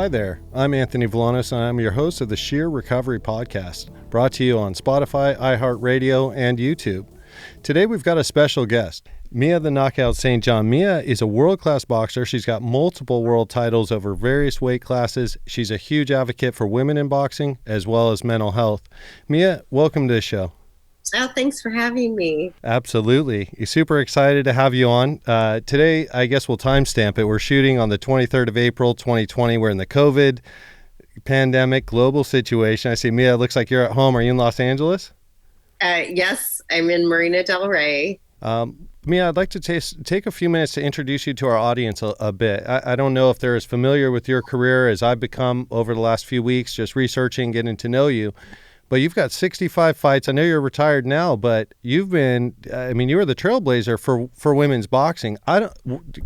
Hi there, I'm Anthony Valanos, and I'm your host of the Sheer Recovery Podcast, brought to you on Spotify, iHeartRadio, and YouTube. Today we've got a special guest, Mia the Knockout St. John. Mia is a world-class boxer. She's got multiple world titles over various weight classes. She's a huge advocate for women in boxing, as well as mental health. Mia, welcome to the show. Oh, thanks for having me. Absolutely. Super excited to have you on. Today, I guess we'll timestamp it. We're shooting on the 23rd of April, 2020. We're in the COVID pandemic global situation. I see, Mia, it looks like you're at home. Are you in Los Angeles? Yes, I'm in Marina del Rey. Mia, I'd like to take a few minutes to introduce you to our audience a bit. I don't know if they're as familiar with your career as I've become over the last few weeks, just researching, getting to know you. But you've got 65 fights. I know you're retired now, but you were the trailblazer for women's boxing.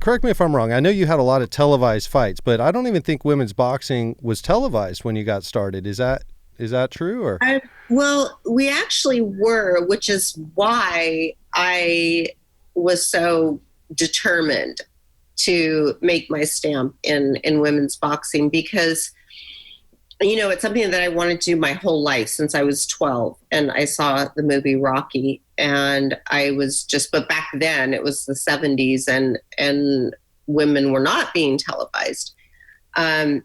Correct me if I'm wrong. I know you had a lot of televised fights, but I don't even think women's boxing was televised when you got started. Is that true? Or Well, we actually were, which is why I was so determined to make my stamp in women's boxing, because it's something that I wanted to do my whole life since I was 12, and I saw the movie Rocky, and but back then it was the 70s and women were not being televised. And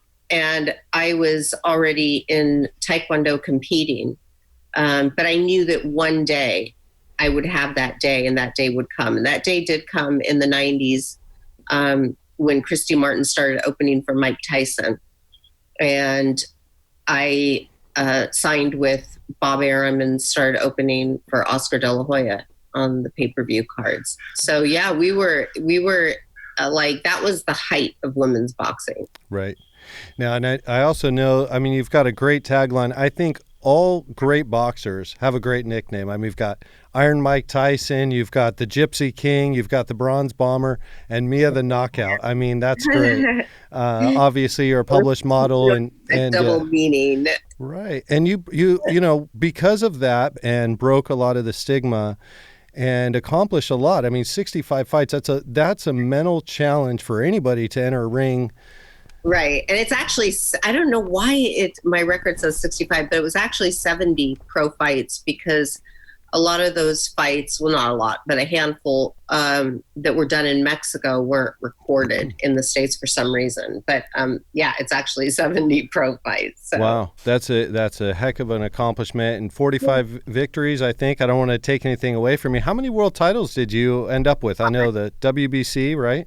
I was already in Taekwondo competing. But I knew that one day I would have that day, and that day would come. And that day did come in the 90s, when Christy Martin started opening for Mike Tyson. And I signed with Bob Arum and started opening for Oscar De La Hoya on the pay-per-view cards. So yeah, we were that was the height of women's boxing. Right. Now, and I also know, you've got a great tagline. I think all great boxers have a great nickname. You've got Iron Mike Tyson, you've got the Gypsy King, you've got the Bronze Bomber, and Mia the Knockout. That's great. Obviously, you're a published model, and double meaning. Right, and you because of that, and broke a lot of the stigma, and accomplished a lot. 65 fights. That's a mental challenge for anybody to enter a ring. Right. And it's actually, I don't know why my record says 65, but it was actually 70 pro fights, because a lot of those fights, well, not a lot, but a handful that were done in Mexico weren't recorded in the States for some reason. But it's actually 70 pro fights. So. Wow. That's a heck of an accomplishment, and 45 victories, I think. I don't want to take anything away from you. How many world titles did you end up with? I know the WBC, right?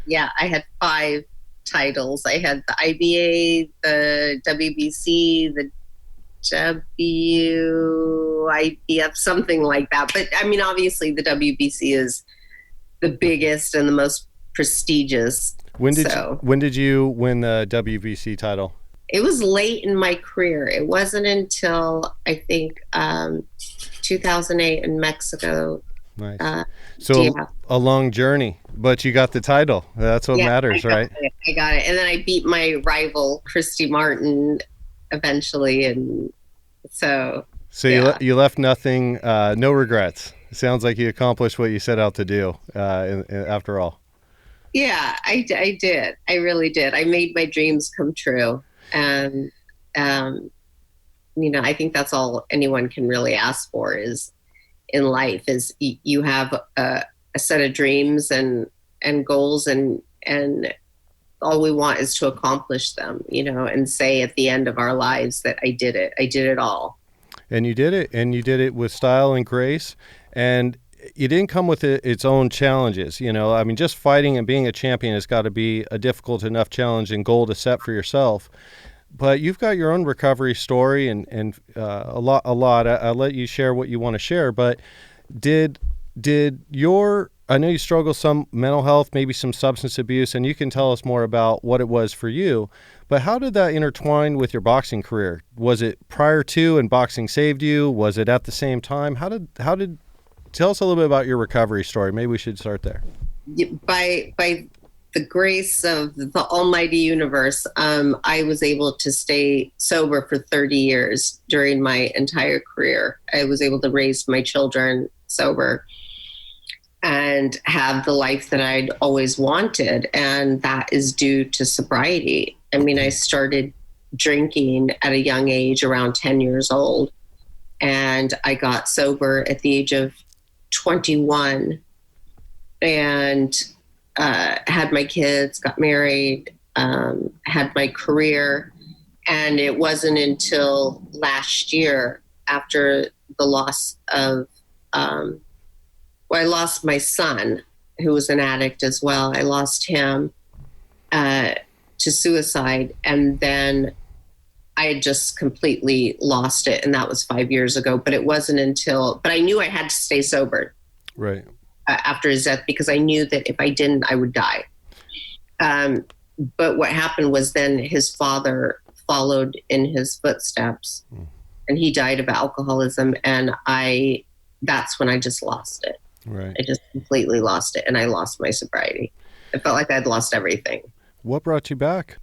Yeah, I had 5 titles. I had the IBA, the WBC, the WIBF, something like that. But obviously the WBC is the biggest and the most prestigious. When did you win the WBC title? It was late in my career. It wasn't until I think 2008 in Mexico. Nice. A long journey, but you got the title. That's what matters, right? I got it. And then I beat my rival, Christy Martin, eventually. And so you left nothing, no regrets. It sounds like you accomplished what you set out to do after all. Yeah, I did. I really did. I made my dreams come true. And, I think that's all anyone can really ask for in life is you have a set of dreams and goals, and all we want is to accomplish them, and say at the end of our lives that I did it all. And you did it with style and grace, and you didn't come with its own challenges. Just fighting and being a champion has got to be a difficult enough challenge and goal to set for yourself. But you've got your own recovery story and a lot. I'll let you share what you want to share. But I know you struggle some mental health, maybe some substance abuse, and you can tell us more about what it was for you. But how did that intertwine with your boxing career? Was it prior to and boxing saved you? Was it at the same time? How did tell us a little bit about your recovery story? Maybe we should start there. By the grace of the almighty universe, I was able to stay sober for 30 years during my entire career. I was able to raise my children sober. and have the life that I'd always wanted. And that is due to sobriety. I mean, I started drinking at a young age, around 10 years old, and I got sober at the age of 21 and had my kids, got married, had my career. And it wasn't until last year, after the loss of, I lost my son, who was an addict as well. I lost him to suicide. And then I had just completely lost it. And that was 5 years ago. But it wasn't until, but I knew I had to stay sober. Right. After his death, because I knew that if I didn't, I would die. But what happened was then his father followed in his footsteps, and he died of alcoholism. And that's when I just lost it. Right. I just completely lost it, and I lost my sobriety. I felt like I'd lost everything. What brought you back?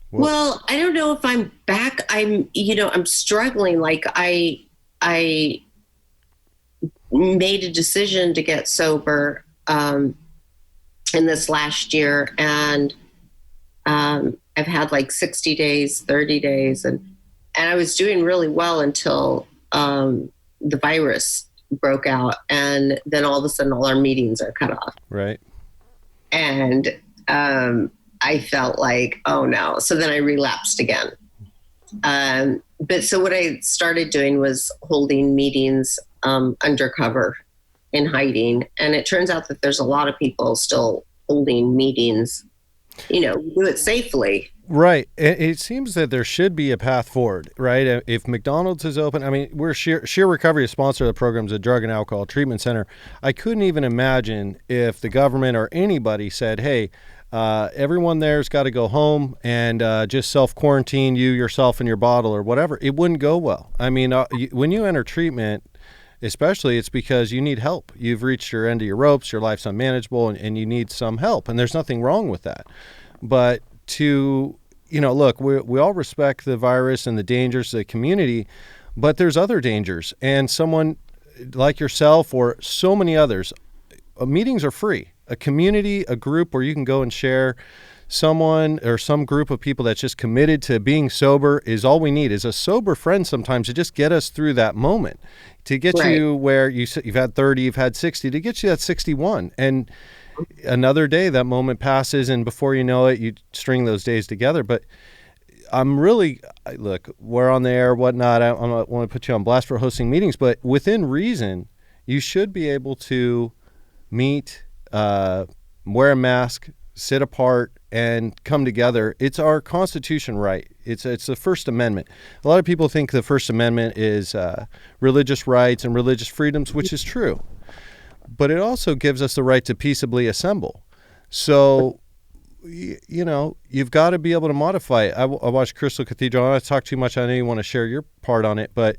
Well, I don't know if I'm back. I'm struggling. Like I made a decision to get sober in this last year, and I've had like 60 days, 30 days, and I was doing really well until the virus broke out, and then all of a sudden all our meetings are cut off. Right. And I felt like, oh no. So then I relapsed again. But so what I started doing was holding meetings undercover, in hiding. And it turns out that there's a lot of people still holding meetings, do it safely. Right. It seems that there should be a path forward, right? If McDonald's is open, I mean, we're Sheer Recovery, a sponsor of the program, is a drug and alcohol treatment center. I couldn't even imagine if the government or anybody said, hey, everyone there's got to go home and just self-quarantine yourself and your bottle or whatever. It wouldn't go well. I mean, when you enter treatment, especially, it's because you need help. You've reached your end of your ropes, your life's unmanageable, and you need some help. And there's nothing wrong with that. But look, we all respect the virus and the dangers of the community, but there's other dangers. And someone like yourself or so many others, meetings are free. A community, a group where you can go and share, someone or some group of people that's just committed to being sober is all we need, is a sober friend sometimes to just get us through that moment, to get Right. you where you've had 30, you've had 60, to get you at 61. And another day, that moment passes, and before you know it, you string those days together. But look, we're on the air, whatnot. I don't want to put you on blast for hosting meetings, but within reason, you should be able to meet, wear a mask, sit apart, and come together. It's our Constitution right. It's the First Amendment. A lot of people think the First Amendment is religious rights and religious freedoms, which is true. But it also gives us the right to peaceably assemble. So, you've got to be able to modify it. I watched Crystal Cathedral. I don't want to talk too much. I know you want to share your part on it, but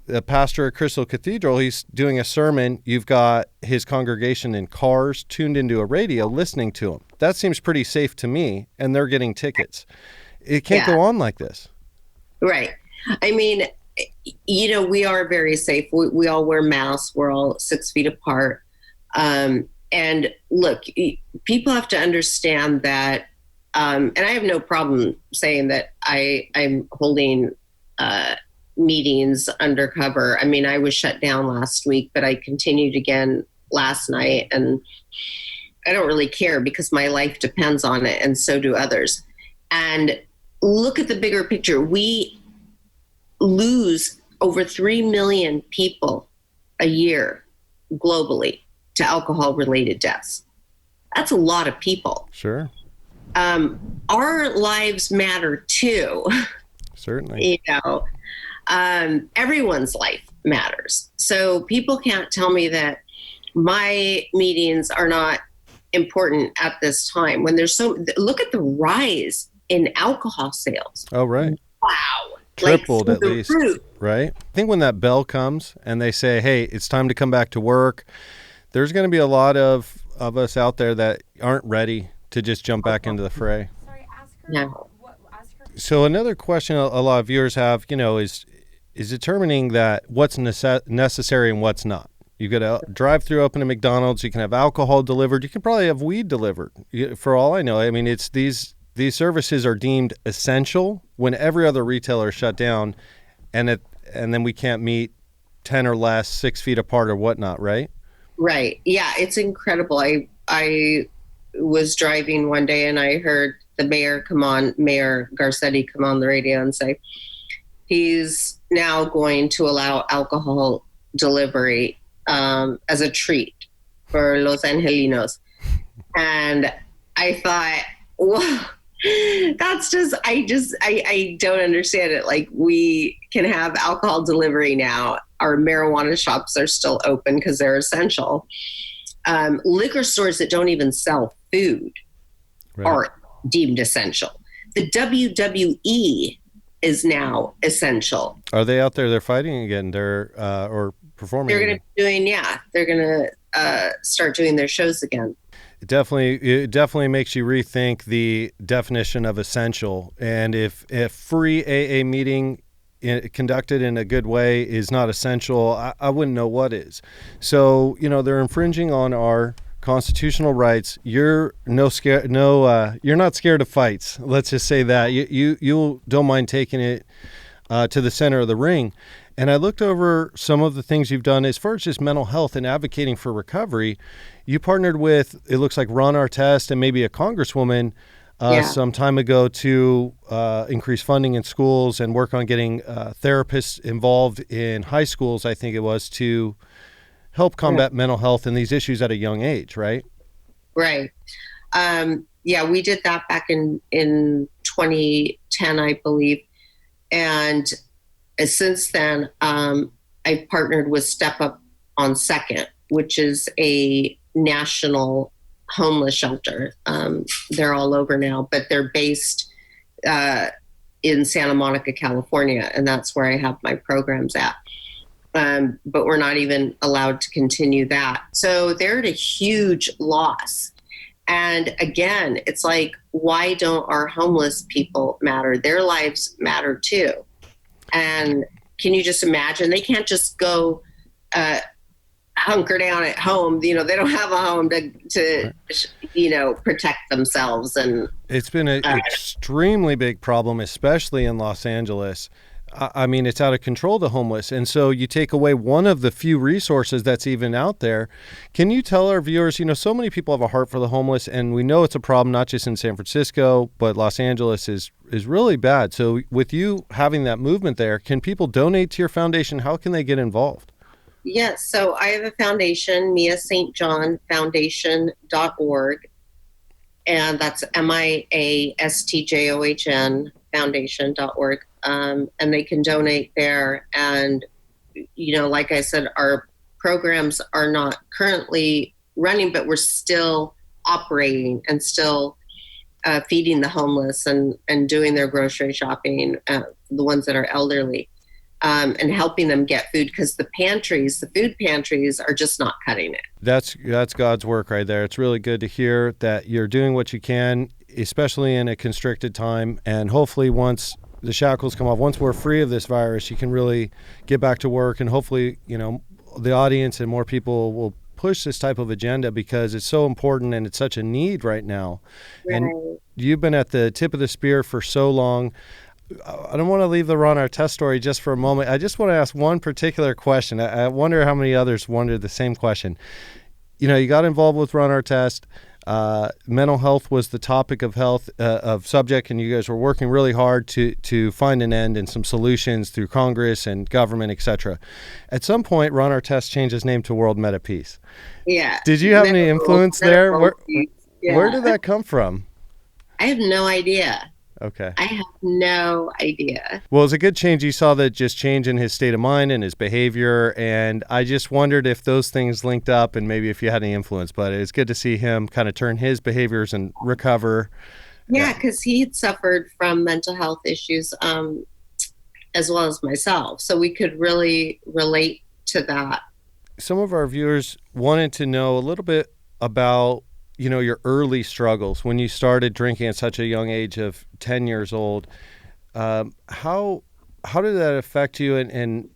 the pastor at Crystal Cathedral, he's doing a sermon. You've got his congregation in cars tuned into a radio listening to him. That seems pretty safe to me, and they're getting tickets. It can't go on like this. Right. I mean, we are very safe. We all wear masks. We're all 6 feet apart. And look, people have to understand that, and I have no problem saying that I'm holding meetings undercover. I mean, I was shut down last week, but I continued again last night, and I don't really care because my life depends on it, and so do others. And look at the bigger picture. We lose over 3 million people a year globally to alcohol-related deaths. That's a lot of people. Sure. Our lives matter too. Certainly. Everyone's life matters. So people can't tell me that my meetings are not important at this time when look at the rise in alcohol sales. Oh, right. Wow. Tripled at least, right? I think when that bell comes and they say, hey, it's time to come back to work, there's going to be a lot of us out there that aren't ready to just jump back into the fray. Sorry, ask her. No. Ask her. So another question a lot of viewers have, is determining that what's necessary and what's not. You could drive through, open a McDonald's. You can have alcohol delivered. You can probably have weed delivered. For all I know, I mean, it's these services are deemed essential when every other retailer is shut down, and then we can't meet 10 or less, 6 feet apart or whatnot, right? Right. Yeah, it's incredible. I was driving one day and I heard the Mayor Garcetti come on the radio and say he's now going to allow alcohol delivery as a treat for Los Angelinos. And I thought, well, that's just, I don't understand it. Like, we can have alcohol delivery now. Our marijuana shops are still open because they're essential. Liquor stores that don't even sell food are deemed essential. The WWE is now essential. Are they out there? They're fighting again. They're or performing. They're going to be doing, they're going to start doing their shows again. It definitely makes you rethink the definition of essential. And if free AA meeting conducted in a good way is not essential, I wouldn't know what is. So, they're infringing on our constitutional rights. You're you're not scared of fights. Let's just say that you don't mind taking it to the center of the ring. And I looked over some of the things you've done as far as just mental health and advocating for recovery. You partnered with, it looks like, Ron Artest and maybe a congresswoman some time ago to increase funding in schools and work on getting therapists involved in high schools, I think it was, to help combat mental health and these issues at a young age, right? Right. We did that back in 2010, I believe. And since then, I've partnered with Step Up on Second, which is a national homeless shelter. They're all over now, but they're based in Santa Monica, California, and that's where I have my programs at. But we're not even allowed to continue that. So they're at a huge loss. And again, it's like, why don't our homeless people matter? Their lives matter too. And can you just imagine? They can't just go hunker down at home. They don't have a home to protect themselves. And it's been an extremely big problem, especially in Los Angeles. I mean, it's out of control, the homeless. And so you take away one of the few resources that's even out there. Can you tell our viewers, so many people have a heart for the homeless, and we know it's a problem not just in San Francisco, but Los Angeles is really bad. So with you having that movement there, can people donate to your foundation? How can they get involved? Yes. So I have a foundation, Mia St. John Foundation.org. And that's MIASTJOHN Foundation.org. And they can donate there. And, like I said, our programs are not currently running, but we're still operating and still feeding the homeless and doing their grocery shopping, the ones that are elderly, and helping them get food, because the food pantries are just not cutting it. That's God's work right there. It's really good to hear that you're doing what you can, especially in a constricted time. And hopefully once the shackles come off, once we're free of this virus, you can really get back to work. And hopefully, the audience and more people will push this type of agenda, because it's so important and it's such a need right now. Right. And you've been at the tip of the spear for so long. I don't want to leave the Ron Artest story just for a moment. I just want to ask one particular question. I wonder how many others wondered the same question. You got involved with Ron Artest. Mental health was the topic of subject, and you guys were working really hard to find an end and some solutions through Congress and government, etc. At some point, Ron Artest changed his name to World Meta Peace. Yeah. Did you have any influence there? Where did that come from? I have no idea. Okay. I have no idea. Well, it's a good change. You saw that just change in his state of mind and his behavior, and I just wondered if those things linked up and maybe if you had any influence. But it's good to see him kind of turn his behaviors and recover. Yeah, because he had suffered from mental health issues as well as myself. So we could really relate to that. Some of our viewers wanted to know a little bit about your early struggles when you started drinking at such a young age of 10 years old. How did that affect you, and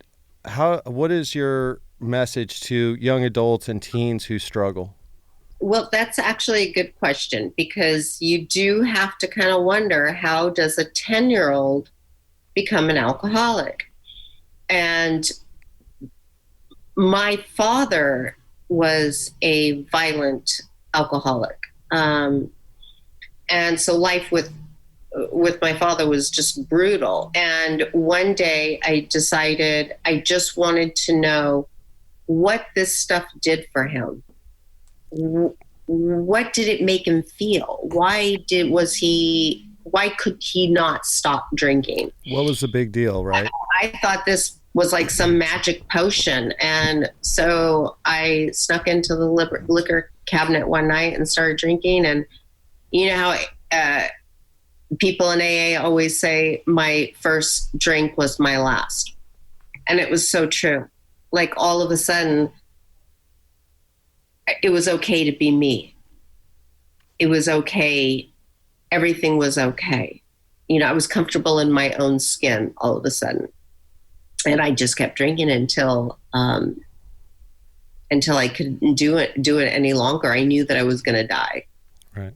what is your message to young adults and teens who struggle? Well, that's actually a good question, because you do have to kind of wonder, how does a 10-year-old become an alcoholic? And my father was a violent alcoholic. And so life with my father was just brutal. And one day I decided I just wanted to know what this stuff did for him. What did it make him feel? Why could he not stop drinking? What was the big deal, right? I thought this was like some magic potion. And so I snuck into the liquor cabinet one night and started drinking. And you know how people in AA always say, my first drink was my last. And it was so true. Like, all of a sudden, it was okay to be me. It was okay. Everything was okay. You know, I was comfortable in my own skin all of a sudden. And I just kept drinking until I couldn't do it any longer. I knew that I was going to die. Right.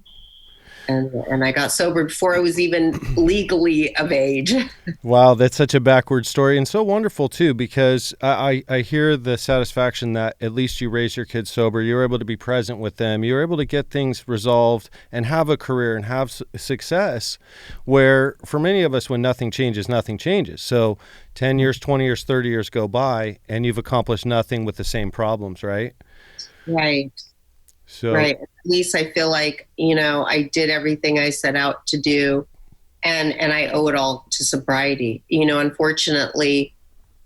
And I got sober before I was even legally of age. Wow, that's such a backward story, and so wonderful too, because I hear the satisfaction that at least you raised your kids sober. You were able to be present with them. You were able to get things resolved and have a career and have success, where for many of us, when nothing changes, nothing changes. So 10 years, 20 years, 30 years go by, and you've accomplished nothing with the same problems, right? Right. So, right. At least I feel like, you know, I did everything I set out to do, and I owe it all to sobriety. You know, unfortunately,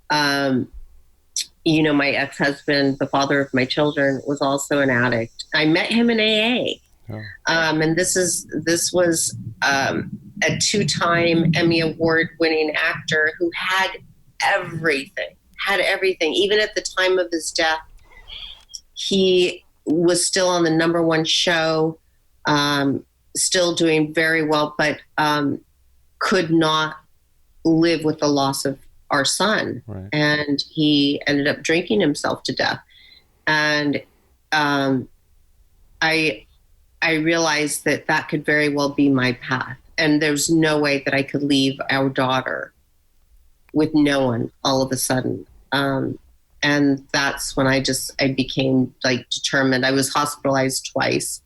you know, my ex-husband, the father of my children, was also an addict. I met him in AA. Oh. And this was a 2-time Emmy Award winning actor who had everything. Even at the time of his death, he was still on the #1 show, still doing very well, but could not live with the loss of our son. Right. And he ended up drinking himself to death. And I realized that could very well be my path. And there's no way that I could leave our daughter with no one all of a sudden. And that's when I became like determined. I was hospitalized twice.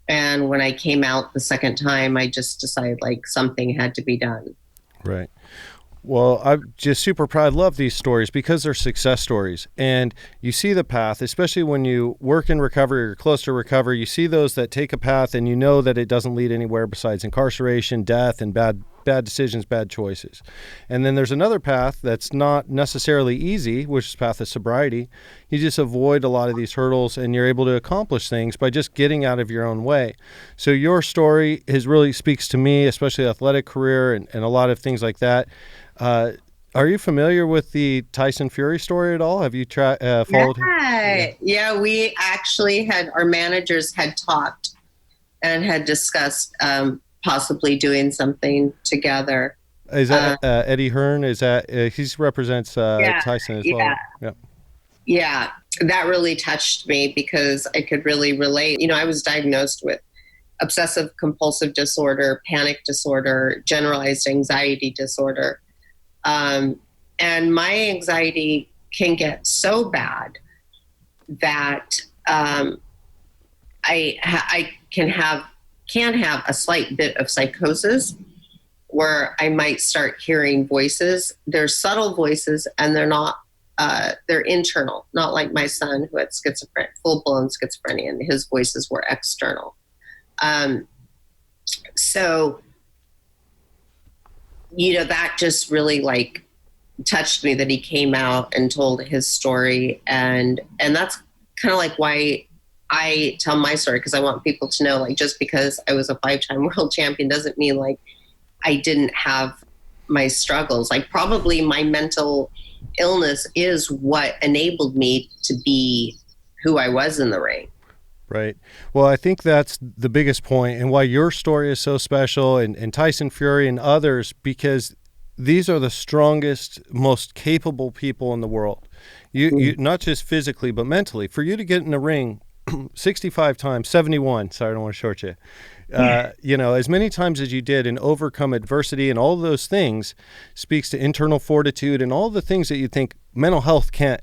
And when I came out the second time, I just decided like something had to be done. Right. Well, I'm just super proud. I love these stories because they're success stories. And you see the path, especially when you work in recovery or close to recovery, you see those that take a path and you know that it doesn't lead anywhere besides incarceration, death, and bad decisions, bad choices. And then there's another path that's not necessarily easy, which is the path of sobriety. You just avoid a lot of these hurdles and you're able to accomplish things by just getting out of your own way. So your story really speaks to me, especially athletic career and a lot of things like that. Are you familiar with the Tyson Fury story at all? Have you followed him? Yeah, we actually our managers had talked and had discussed possibly doing something together. Is that Eddie Hearn? Is that he represents Tyson as well? Yeah, that really touched me because I could really relate. You know, I was diagnosed with obsessive compulsive disorder, panic disorder, generalized anxiety disorder. And my anxiety can get so bad that I can have a slight bit of psychosis where I might start hearing voices. They're subtle voices and they're not, they're internal, not like my son who had full-blown schizophrenia, and his voices were external. So, you know, that just really like touched me that he came out and told his story. And that's kind of like why I tell my story, because I want people to know, like, just because I was a 5-time world champion doesn't mean like I didn't have my struggles. Like, probably my mental illness is what enabled me to be who I was in the ring. Right. Well, I think that's the biggest point and why your story is so special, and Tyson Fury and others, because these are the strongest, most capable people in the world. you not just physically, but mentally. For you to get in the ring 65 times, 71, sorry, I don't want to short you, as many times as you did and overcome adversity and all of those things speaks to internal fortitude and all the things that you think mental health can't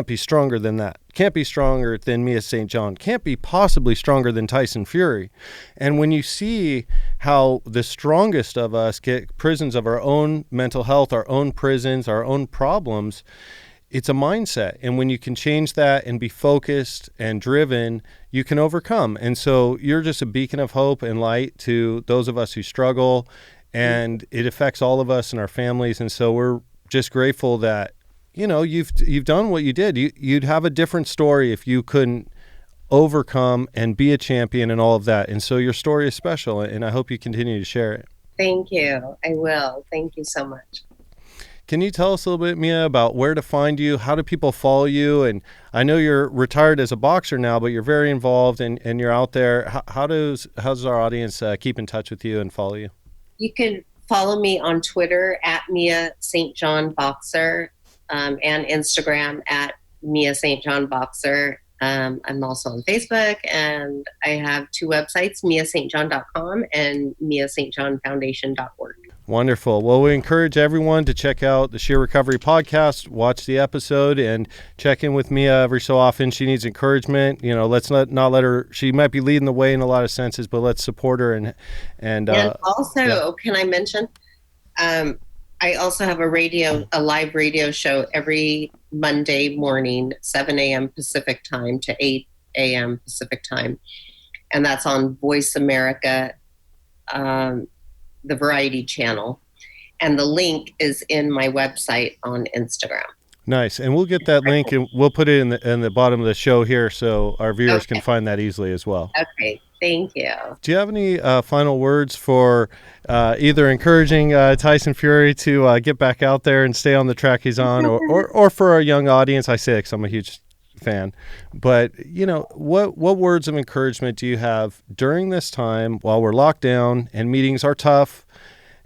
be stronger than that, can't be stronger than Mia St. John, can't be possibly stronger than Tyson Fury. And when you see how the strongest of us get prisons of our own mental health, our own prisons, our own problems, it's a mindset. And when you can change that and be focused and driven, you can overcome. And so you're just a beacon of hope and light to those of us who struggle, and it affects all of us and our families. And so we're just grateful that, you've done what you did. You'd have a different story if you couldn't overcome and be a champion and all of that. And so your story is special, and I hope you continue to share it. Thank you. I will. Thank you so much. Can you tell us a little bit, Mia, about where to find you? How do people follow you? And I know you're retired as a boxer now, but you're very involved and you're out there. How does our audience keep in touch with you and follow you? You can follow me on Twitter at Mia St. John Boxer, and Instagram at Mia St. John Boxer. I'm also on Facebook, and I have 2 websites, miastjohn.com and miastjohnfoundation.org. Wonderful. Well, we encourage everyone to check out the Sheer Recovery podcast, watch the episode, and check in with Mia every so often. She needs encouragement. Let's not let her, she might be leading the way in a lot of senses, but let's support her. And also, Can I mention, I also have a live radio show every Monday morning, 7 a.m. Pacific time to 8 a.m. Pacific time. And that's on Voice America, the Variety channel. And the link is in my website on Instagram. Nice. And we'll get that link and we'll put it in the bottom of the show here so our viewers can find that easily as well. Okay. Thank you. Do you have any final words for either encouraging Tyson Fury to get back out there and stay on the track he's on, or for our young audience? I say it because I'm a huge fan. But, what words of encouragement do you have during this time while we're locked down and meetings are tough?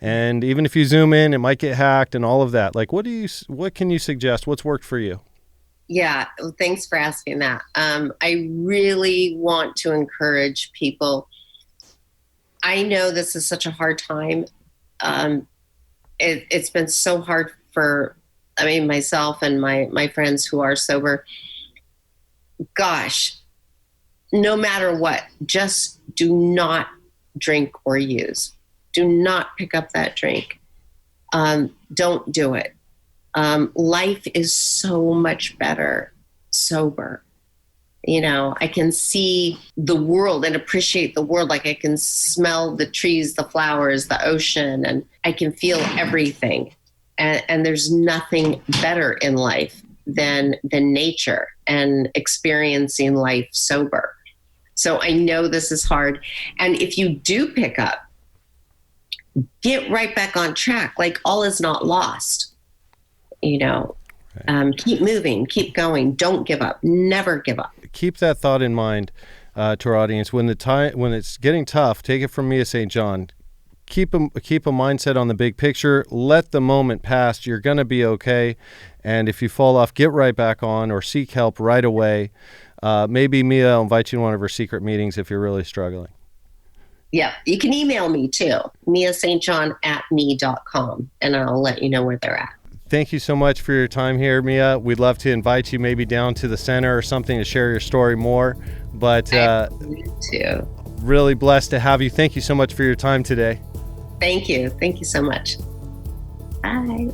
And even if you Zoom in, it might get hacked and all of that. Like, what can you suggest? What's worked for you? Yeah, thanks for asking that. I really want to encourage people. I know this is such a hard time. It's been so hard for, myself and my friends who are sober. Gosh, no matter what, just do not drink or use. Do not pick up that drink. Don't do it. Life is so much better sober. I can see the world and appreciate the world. Like I can smell the trees, the flowers, the ocean, and I can feel everything. And there's nothing better in life than nature and experiencing life sober. So I know this is hard. And if you do pick up, get right back on track. Like all is not lost. Keep moving, keep going. Don't give up. Never give up. Keep that thought in mind to our audience. When it's getting tough, take it from Mia St. John. Keep a mindset on the big picture. Let the moment pass. You're going to be okay. And if you fall off, get right back on or seek help right away. Maybe Mia will invite you to one of her secret meetings if you're really struggling. Yeah, you can email me too, miastjohn@me.com, and I'll let you know where they're at. Thank you so much for your time here, Mia. We'd love to invite you maybe down to the center or something to share your story more. But I need to. Really blessed to have you. Thank you so much for your time today. Thank you. Thank you so much. Bye.